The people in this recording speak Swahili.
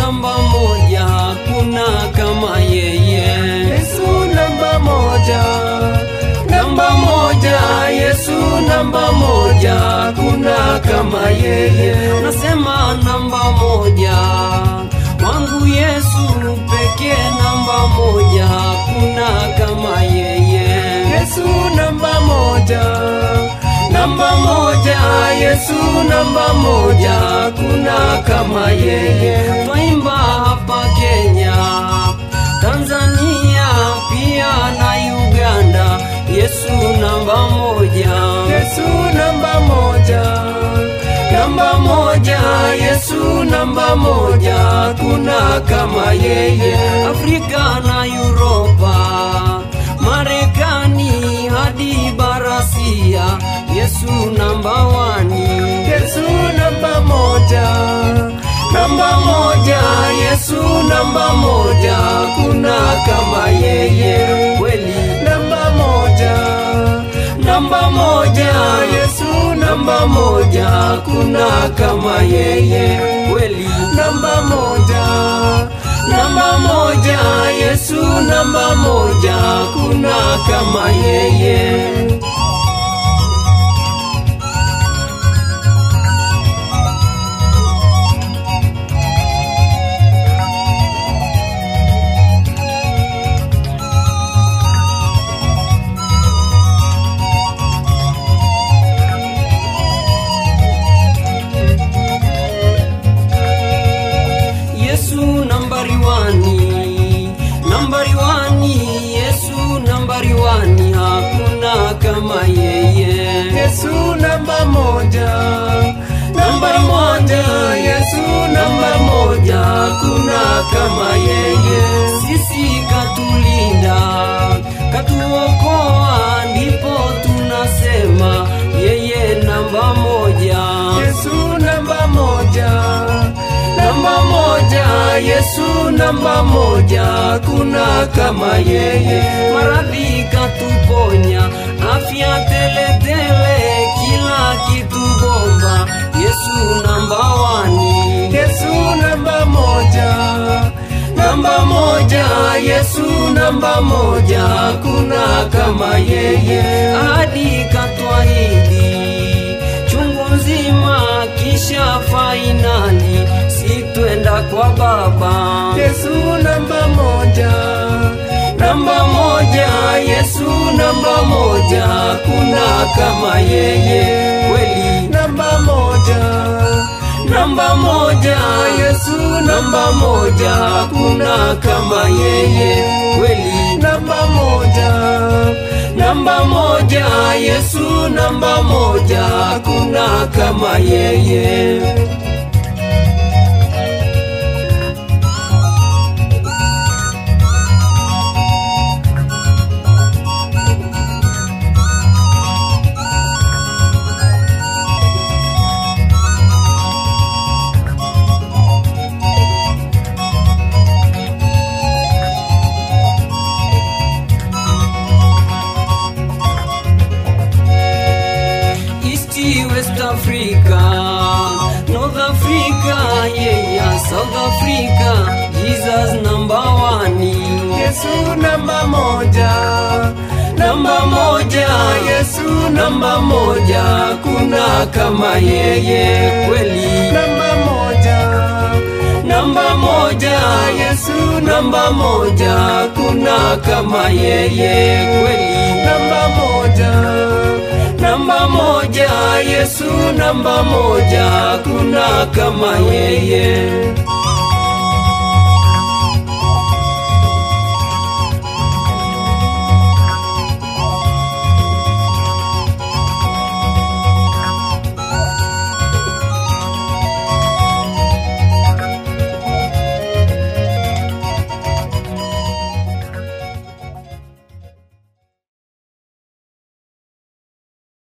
namba moja, hakuna kama yeye. Yesu namba moja, Namba moja, Yesu namba moja, hakuna kama yeye. Nasema namba moja, wangu Yesu pekee namba moja, hakuna kama yeye. Yesu namba moja, Namba moja, Yesu namba moja, hakuna kama yeye. Twaimba hapa Kenya, Tanzania pia na Uganda, Yesu namba moja. Yesu namba moja, Namba moja, Yesu namba moja, hakuna kama yeye. Afrika na Europa, Marekani hadi Barasia, Yesu namba wani. Yesu namba moja, Namba moja, Yesu namba moja, hakuna kama yeye. Kweli namba moja, namba moja, Yesu namba moja, hakuna kama yeye. Kweli namba moja, namba moja, Yesu namba moja, hakuna kama yeye. Yesu nambari wani, nambari wani, Yesu nambari wani, hakuna kama yeye. Yesu namba moja, Nambari moja, Yesu namba moja, hakuna kama yeye. Sisi katulinda, katuokoa, ndipo tunasema yeye namba moja. Yesu namba moja, Namba moja, Yesu namba moja, hakuna kama yeye. Maradhi katuponya, afya tele tele, kila kitu bomba, Yesu namba wani. Yesu namba moja, Namba moja, Yesu namba moja, hakuna kama yeye. Hadi katwahidi chungu nzima, kisha fainali sitwenda kwa Baba. Yesu namba moja, Namba moja, Yesu namba moja, hakuna kama yeye. Kweli namba moja, namba moja, Yesu namba moja, hakuna kama yeye. Kweli namba moja, namba moja, Yesu namba moja, hakuna kama yeye. West Africa, North Africa, yeah, South Africa, Jesus number one. Yesu namba moja, Namba moja, Yesu namba moja, hakuna kama yeye. Kweli namba moja, namba moja, Yesu namba moja, hakuna kama yeye. Kweli namba moja, namba moja, Yesu namba moja, hakuna kama yeye.